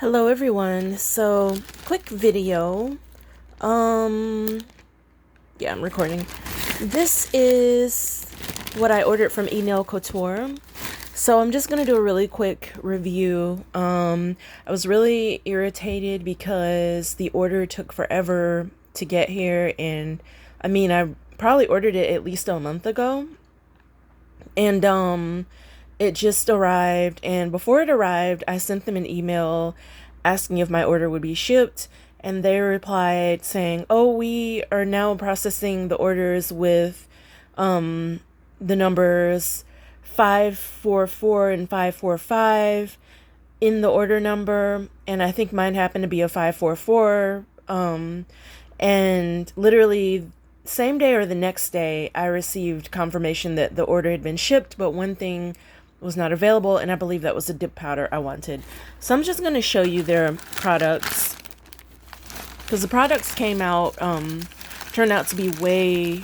Hello everyone. So, quick video. Yeah, I'm recording. This is what I ordered from Enail Couture. So, I'm just going to do a really quick review. I was really irritated because the order took forever to get here, and I probably ordered it at least a month ago. And it just arrived, and before it arrived, I sent them an email asking if my order would be shipped, and they replied saying, "Oh, we are now processing the orders with the numbers 544 and 545 in the order number." And I think mine happened to be a 544. And literally same day or the next day, I received confirmation that the order had been shipped, but one thing was not available, and I believe that was the dip powder I wanted. So I'm just going to show you their products, because the products turned out to be way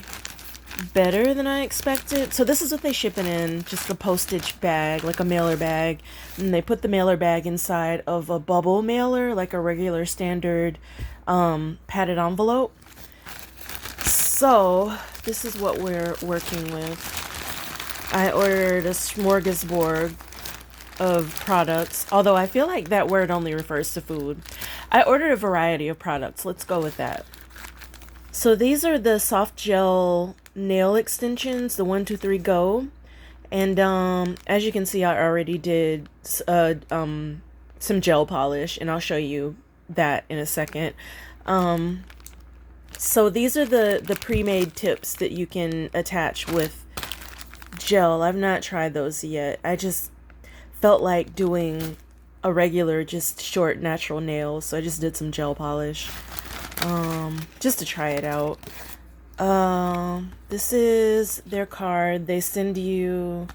better than I expected. So this is what they ship it in, just a postage bag, like a mailer bag, and they put the mailer bag inside of a bubble mailer, like a regular standard padded envelope. So this is what we're working with. I ordered a smorgasbord of products, although I feel like that word only refers to food. I ordered a variety of products. Let's go with that. So these are the soft gel nail extensions, the 123 Go. And as you can see, I already did some gel polish, and I'll show you that in a second. So these are the pre-made tips that you can attach with gel. I've not tried those yet. I just felt like doing a regular, just short, natural nail, so I just did some gel polish just to try it out. This is their card. They send you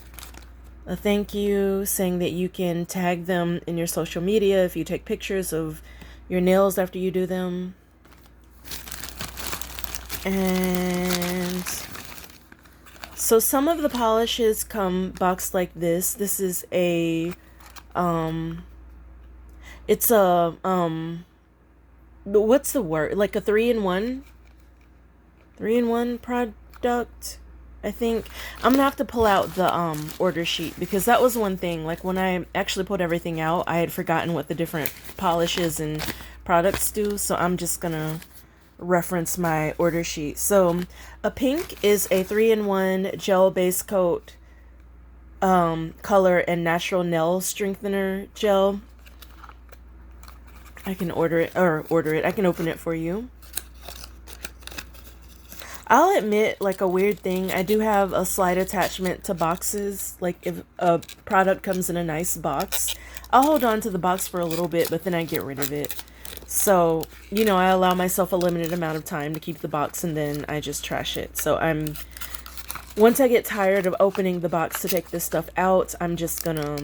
a thank you saying that you can tag them in your social media if you take pictures of your nails after you do them. And so some of the polishes come boxed like this. This is a it's a what's the word? Like a 3-in-1 product, I think. I'm gonna have to pull out the order sheet, because that was one thing. Like when I actually put everything out, I had forgotten what the different polishes and products do. So I'm just gonna reference my order sheet. So a pink is a 3-in-1 gel base coat, color and natural nail strengthener gel. I can order it. I can open it for you. I'll admit, like, a weird thing, I do have a slight attachment to boxes. Like, if a product comes in a nice box, I'll hold on to the box for a little bit, but then I get rid of it. So, I allow myself a limited amount of time to keep the box, and then I just trash it. So once I get tired of opening the box to take this stuff out, I'm just gonna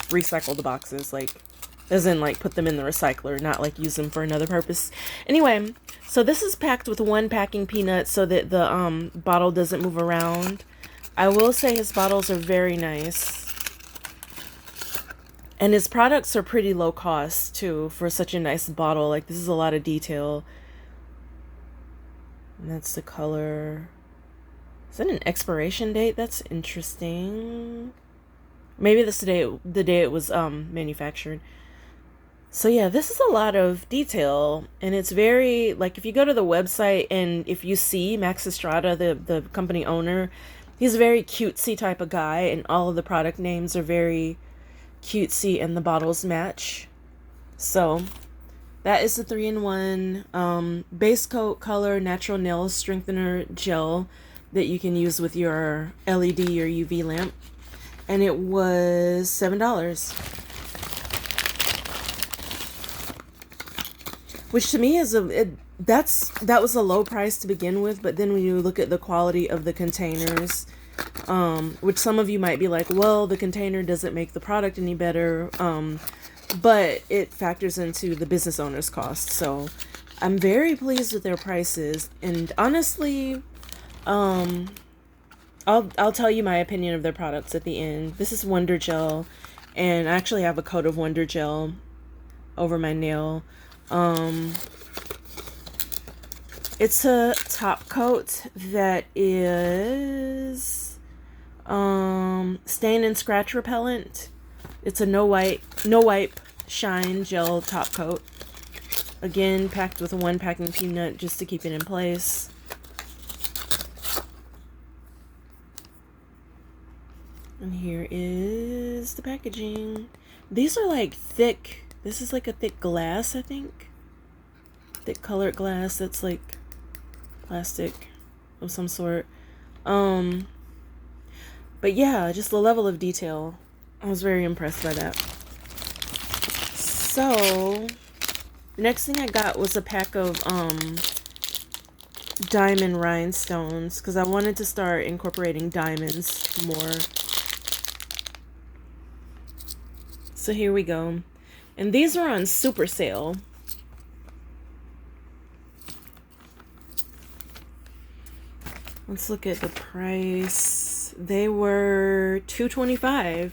recycle the boxes, like, as in, like, put them in the recycler, not, like, use them for another purpose. Anyway, so this is packed with one packing peanut so that the bottle doesn't move around. I will say his bottles are very nice. And his products are pretty low cost, too, for such a nice bottle. Like, this is a lot of detail. And that's the color. Is that an expiration date? That's interesting. Maybe that's the day it was manufactured. So yeah, this is a lot of detail, and it's very, like, if you go to the website and if you see Max Estrada, the company owner, he's a very cutesy type of guy, and all of the product names are very cutesy and the bottles match. So that is the 3-in-1 base coat, color, natural nail strengthener gel that you can use with your LED or UV lamp, and it was $7, which to me is that was a low price to begin with. But then when you look at the quality of the containers, which some of you might be like, well, the container doesn't make the product any better, but it factors into the business owner's cost. So I'm very pleased with their prices, and honestly, I'll tell you my opinion of their products at the end. This is Wonder Gel, and I actually have a coat of Wonder Gel over my nail. It's a top coat that is stain and scratch repellent. It's a no wipe shine gel top coat. Again, packed with one packing peanut just to keep it in place. And here is the packaging. These are like thick. This is like a thick glass, I think. Thick colored glass that's like plastic of some sort. But yeah, just the level of detail. I was very impressed by that. So, the next thing I got was a pack of diamond rhinestones because I wanted to start incorporating diamonds more. So here we go. And these are on super sale. Let's look at the price. They were $2.25.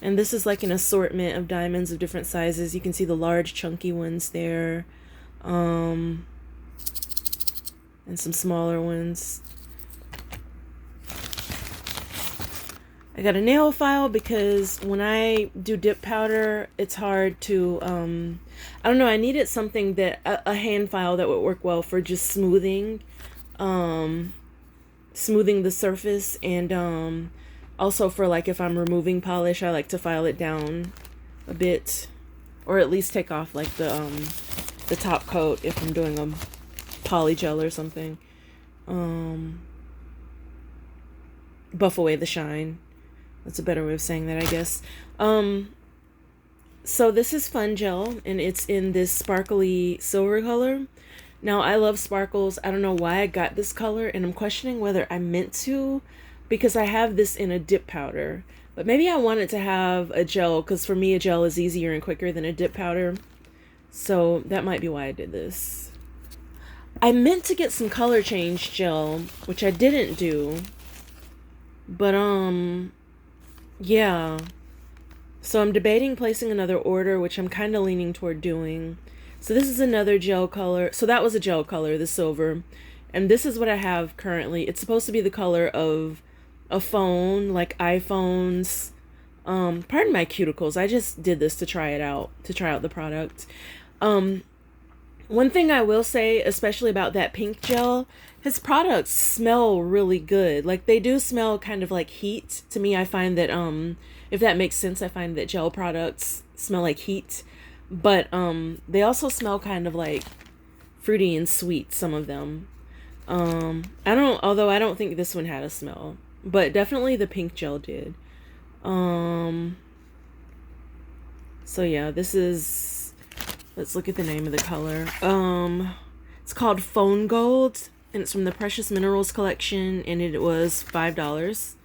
And this is like an assortment of diamonds of different sizes. You can see the large chunky ones there. And some smaller ones. I got a nail file because when I do dip powder, it's hard to, I don't know, I needed something that, a hand file that would work well for just smoothing the surface, and also for like if I'm removing polish, I like to file it down a bit, or at least take off like the top coat if I'm doing a poly gel or something. Buff away the shine. That's a better way of saying that, I guess. So this is Fun Gel, and it's in this sparkly silver color. Now, I love sparkles. I don't know why I got this color, and I'm questioning whether I meant to, because I have this in a dip powder. But maybe I wanted to have a gel, because for me, a gel is easier and quicker than a dip powder. So that might be why I did this. I meant to get some color change gel, which I didn't do. But, yeah. So I'm debating placing another order, which I'm kind of leaning toward doing. So this is another gel color. So that was a gel color, the silver. And this is what I have currently. It's supposed to be the color of a phone, like iPhones. Pardon my cuticles. I just did this to try it out, to try out the product. One thing I will say, especially about that pink gel, his products smell really good. Like, they do smell kind of like heat. To me, I find that, if that makes sense, I find that gel products smell like heat. But they also smell kind of like fruity and sweet, some of them. Although I don't think this one had a smell. But definitely the pink gel did. So yeah, this is... Let's look at the name of the color. It's called Phone Gold, and it's from the Precious Minerals collection, and it was $5.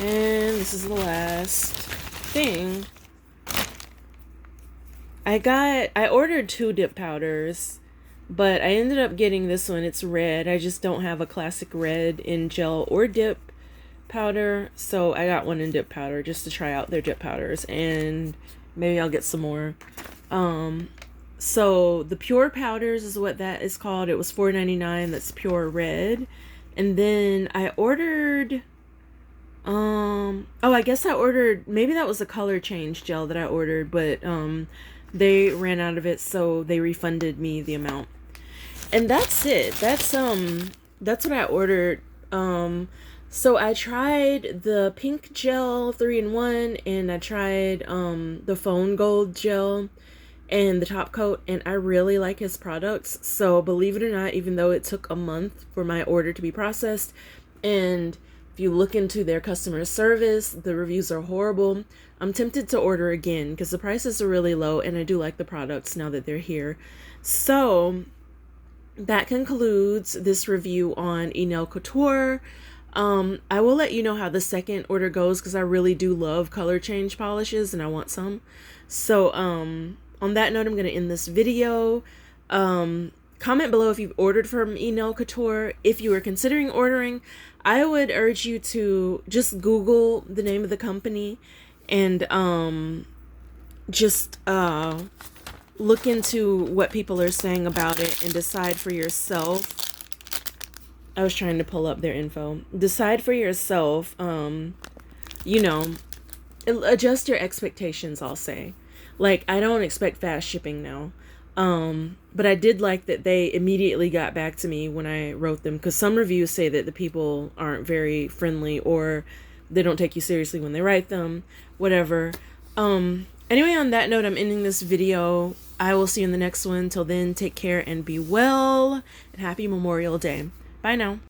And this is the last thing. I ordered 2 dip powders, but I ended up getting this one. It's red. I just don't have a classic red in gel or dip powder, so I got one in dip powder just to try out their dip powders, and maybe I'll get some more. So the pure powders is what that is called. It was $4.99. That's pure red. And then I ordered I guess I ordered, maybe that was a color change gel that I ordered, but they ran out of it, so they refunded me the amount. And that's it. That's what I ordered. So I tried the pink gel 3-in-1, and I tried the Phone Gold gel and the top coat, and I really like his products. So believe it or not, even though it took a month for my order to be processed, and if you look into their customer service, the reviews are horrible, I'm tempted to order again because the prices are really low, and I do like the products now that they're here. So that concludes this review on Enail Couture. I will let you know how the second order goes because I really do love color change polishes and I want some. So on that note, I'm going to end this video. Comment below if you've ordered from Enail Couture. If you are considering ordering, I would urge you to just Google the name of the company and just look into what people are saying about it and decide for yourself. I was trying to pull up their info. Decide for yourself, you know, adjust your expectations, I'll say. Like, I don't expect fast shipping now. But I did like that they immediately got back to me when I wrote them, because some reviews say that the people aren't very friendly or they don't take you seriously when they write them, whatever. Anyway, on that note, I'm ending this video. I will see you in the next one. Till then, take care and be well, and happy Memorial Day. Bye now.